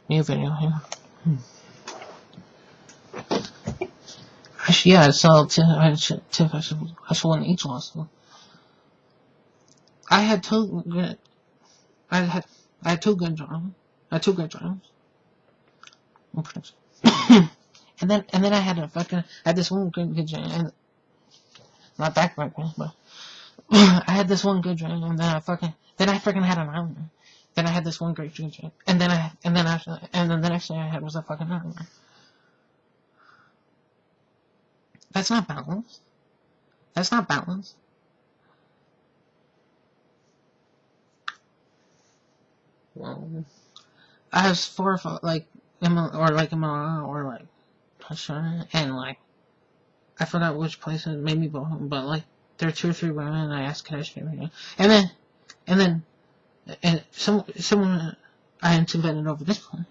New video here. Actually, yeah, I saw TIFF. I saw one each last one. I had two good. I had two good drums. I had two good drums. and then I had I had this one good drum, and not that great, but I had this one good drum, and then I freaking had an iron. Then I had this one great drum, and then the next thing I had was a fucking iron. That's not balanced. That's not balanced. Well, I have 4 or 5, like, MLR, or like, and like, I forgot which place it made me go home, but like, there are 2 or 3 women, and I asked, could I share with you? And someone, I invited over this point.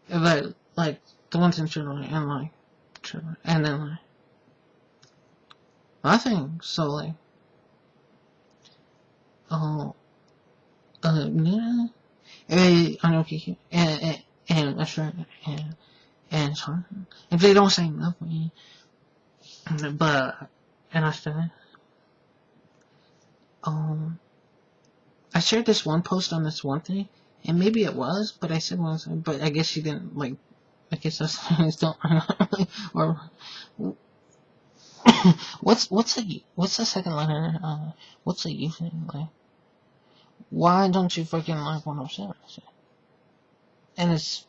But, like, the ones in Chile, and then, like, nothing, so, like, Nina, Anoki, and Usher, and Sean. If they don't say nothing, but, and I said, I shared this one post on this one thing, and maybe it was, but I said once, but I guess she didn't, like, I guess that's still, or, what's the second letter, what's the U thing, like, why don't you fucking like 107? And if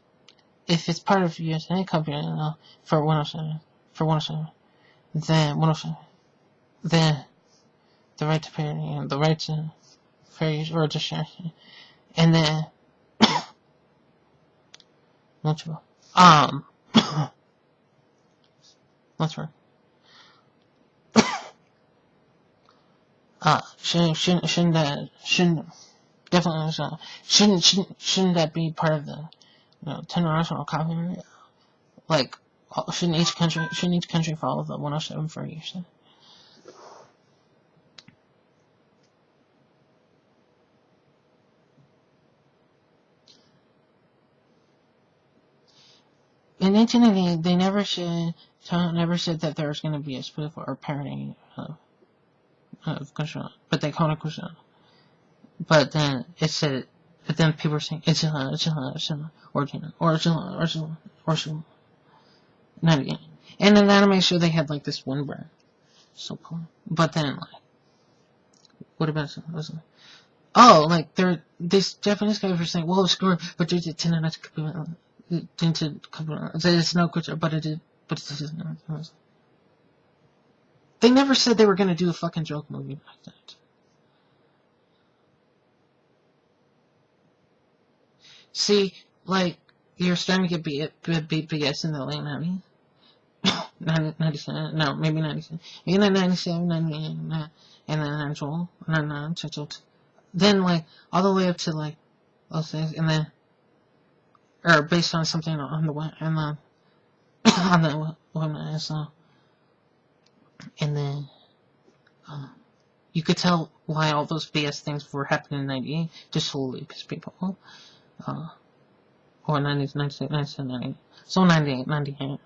it's part of USA company, for 107, then 107, then the right to parity and the right to fair use or to share, and then multiple. Let's work. Shouldn't that be part of the, international copyright? Like, shouldn't each country follow the 107 for use? In 1998, they never said that there was going to be a spoof or parody of Kushal, but they called it Kushal. But then people were saying it's original. Not again. And in the anime show, they had like this one brand, so cool. But then, like, what about some? Oh, like this Japanese guy was saying, well, screw it, but there's a 10 it's no good, but it isn't. They never said they were gonna do a fucking joke movie like that. See, like, you're starting to get BS in the late 90s. 97, no, maybe 97. Maybe 97, 98, and then 92, 99, 22. Then, like, all the way up to, like, those things, and then, or based on something on the web, and then, on the web, so, and then, you could tell why all those BS things were happening in 98, just solely because people, or 90s, 96, 97, 98, so 98, 98,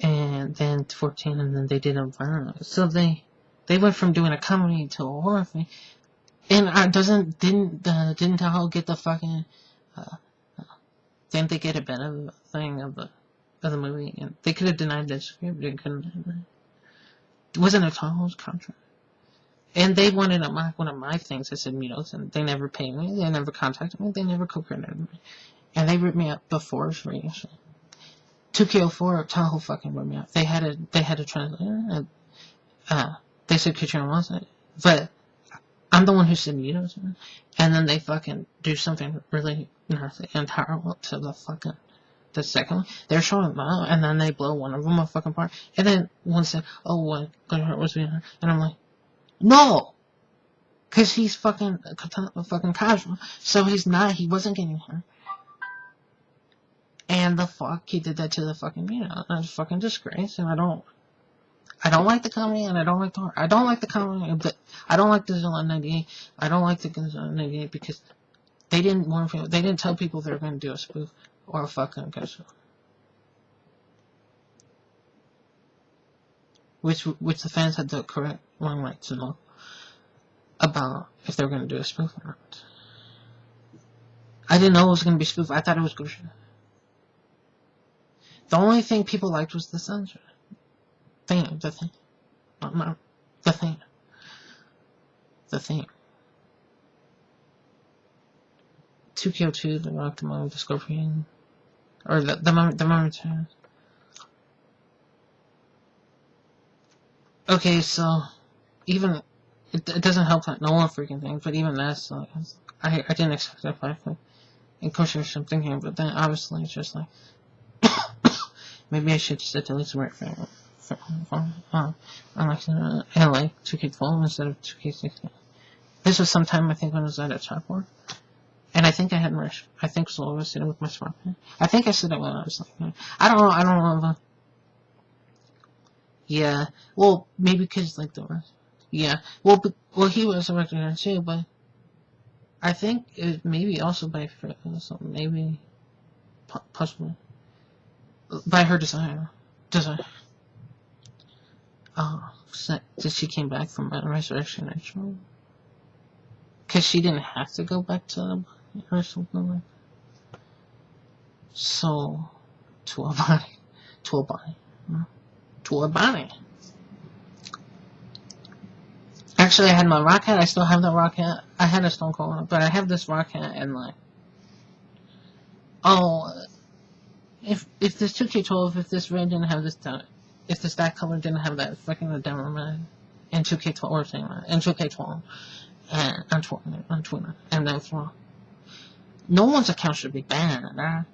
and then 14, and then they did Environment, so they went from doing a comedy to a horror thing, and didn't Tahoe get the fucking, didn't they get a better thing of the movie, and they could have denied the script, they couldn't, it wasn't a Tahoe's contract, and they wanted to mock one of my things, I said, and they never paid me, they never contacted me, they never co-credited me, and they ripped me up before it was released. 2K04, Tahoe fucking ripped me up. They had a translator, and, they said Katrina wasn't, but I'm the one who said and then they fucking do something really nasty and terrible to the second one. They're showing them out, and then they blow one of them a fucking part, and then one said, oh, what, Gunhart was being hurt, and I'm like, no! Cause he's fucking casual, so he wasn't getting hurt. And the fuck, he did that to the fucking, that's a fucking disgrace, and I don't, I don't like the comedy and I don't like the horror. I don't like the comedy, but I don't like Godzilla 98. I don't like the Godzilla 98 because they didn't warn people. They didn't tell people they were going to do a spoof or a fucking Godzilla. Which the fans had the correct wrong right to know about if they were going to do a spoof or not. I didn't know it was going to be spoof. I thought it was good. The only thing people liked was the censor. The thing. Not the thing. The thing. 2K02, The Rock, the Mummy, the Scorpion. Or the Mummy Returns. Okay, so even it doesn't help that no one freaking thing, but even that's like I didn't expect that fight. And course there's something here, but then obviously it's just like maybe I should just delete some right on like and like 2K12 instead of 2K16. This was sometime I think when I was at a chalkboard. And I think I had my I think Soul was sitting with my smartphone. I think I said it when I was like I don't know. Yeah, well, maybe because, like, the rest. Yeah, well, he was a director too, but I think it maybe also by maybe, possibly, by her design. Did she came back from Resurrection actually? Because she didn't have to go back to the body or something like that. So, to a body. Actually, I had my rock hat. I still have that rock hat. I had a Stone Cold, but I have this rock hat and like, if this 2K12, if this red didn't have this, if this that color didn't have that fucking demo man in 2K12 or thing in 2K12 and on Twitter and then for no one's account should be banned.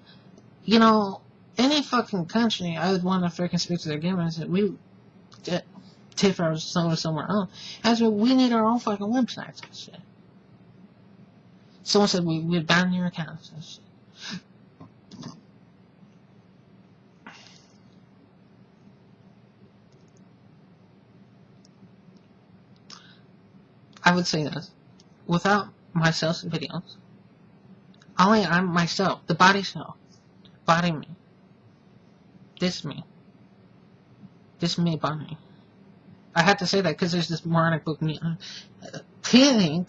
You know, any fucking country, I would want to freaking speak to their gamers that we tip our somewhere else. As we need our own fucking websites and shit. Someone said we'd ban your accounts and shit. I would say this. Without my sales videos, only I'm myself, the body self, body me. This me, body. I had to say that because there's this moronic book, Teehee,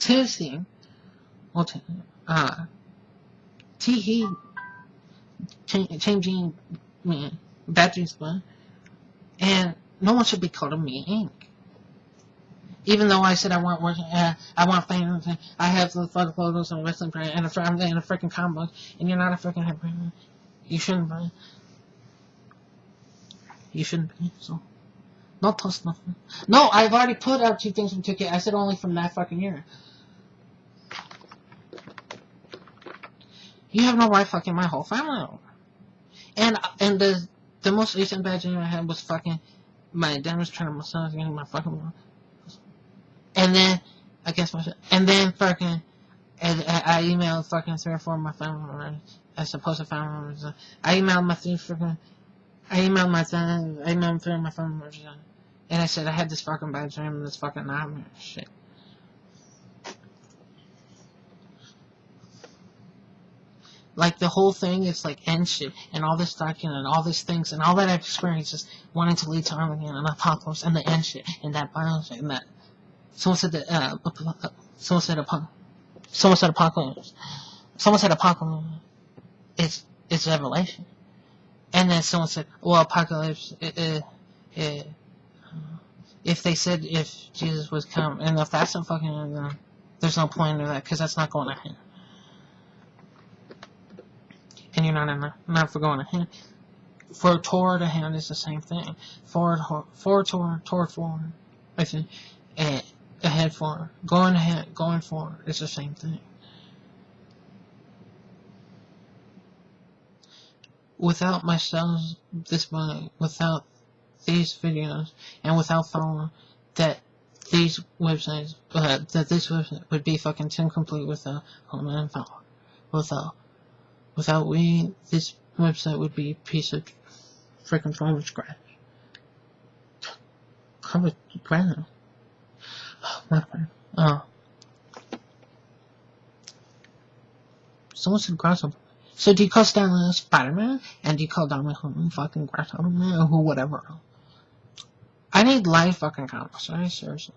changing me, battery split, and no one should be calling me ink. Even though I said I want fans, I have the fucking photos and wrestling brand, and I'm in a freaking comic book, and you're not a freaking head brand. You shouldn't be. You shouldn't be, so. Not post nothing. No, I've already put out 2 things from 2K. I said only from that fucking year. You have no right fucking my whole family over. And the most recent bad dream I had was fucking my dad was trying to massage me my fucking mom. And then and then fucking I emailed fucking 3 or 4 of my family members. I supposed to family members. I emailed my 3 of my family members. And I said I had this fucking bad dream and this fucking nightmare shit. Like the whole thing is like end shit and all this document and all these things and all that I've experienced is wanting to lead to Armageddon and apocalypse and the end shit and that violence and that someone said apocalypse. Someone said apocalypse. It's revelation. And then someone said, well, apocalypse. If they said if Jesus was come, and if that's a fucking, there's no point in that because that's not going ahead. And you're not for going ahead. For toward ahead is the same thing. Toward, I think, ahead forward. Going ahead, going forward is the same thing. Without myself, without these videos, and without following that this website would be fucking incomplete without home and follow. Without this website would be a piece of freaking from scratch. cover ground. My friend. Someone said Grasshopper. So do you call Stanley Spider-Man? And do you call Dominic fucking Grasshopper Man or who, whatever? I need live fucking comics, right? Seriously.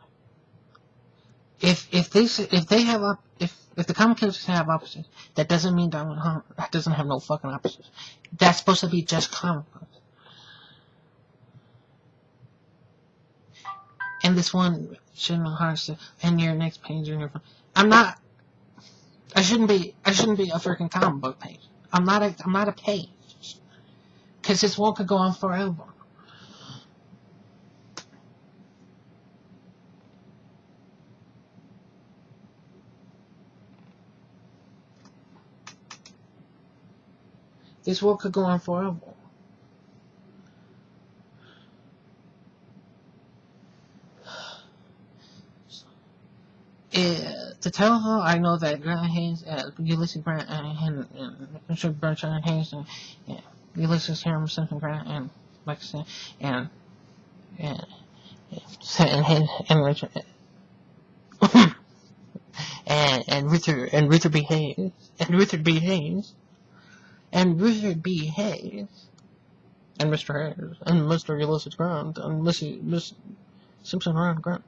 If the comic characters have opposites, that doesn't mean Dominic that doesn't have no fucking opposites. That's supposed to be just comic books. And this one shouldn't have hearts and your next page in your phone. I shouldn't be a freaking comic book page. I'm not a page. Cause this one could go on forever. This world could go on forever. To tell her, I know that Grant Hayes, Ulysses Grant, and Richard Bertrand Hayes, and Ulysses Hiram Simpson Grant, and like I said, and Richard, and Ruther B. Hayes, and Ruther B. Hayes, and Ruther B. Hayes, and Mr. Hayes, and Mr. Ulysses Grant, and Miss Simpson Grant.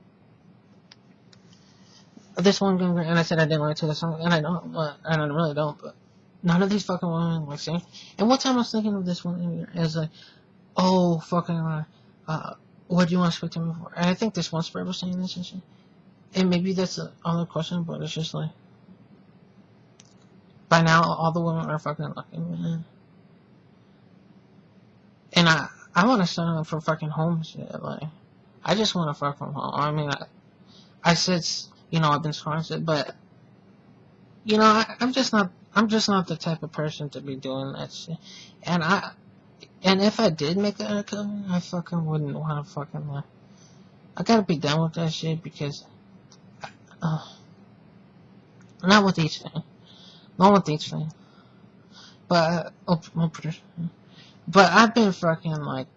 This one, and I said I didn't like to the song, and I don't, and I really don't, but none of these fucking women like sing. And one time I was thinking of this one as like, oh, fucking, what do you want to speak to me for? And I think this one spread was saying this and shit. And maybe that's the other question, but it's just like, by now, all the women are fucking lucky, man. And I want to sign up for fucking home shit, like, I just want to fuck from home. I mean, I said, you know, I've been sponsored, but, you know, I'm just not the type of person to be doing that shit. And if I did make an income, I fucking wouldn't want to fucking, I gotta be done with that shit because, not with each thing. Not with each thing. But, but I've been fucking, like,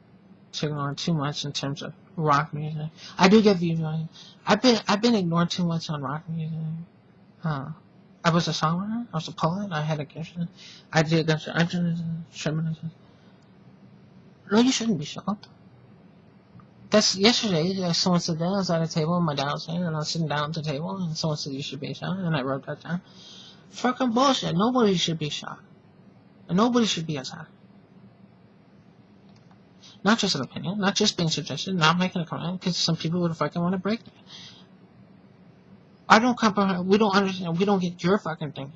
ignoring too much in terms of rock music. I do get views on it. I've been ignoring too much on rock music. I was a songwriter. I was a poet. I had a gift. I did shamanism. No, you shouldn't be shocked. That's yesterday. Someone said that I was at a table and my dad was there and I was sitting down at the table and someone said you should be shocked and I wrote that down. Fucking bullshit. Nobody should be shocked. And nobody should be outside. Not just an opinion, not just being suggested, not making a comment, because some people would fucking want to break it. I don't comprehend, we don't understand, we don't get your fucking thing.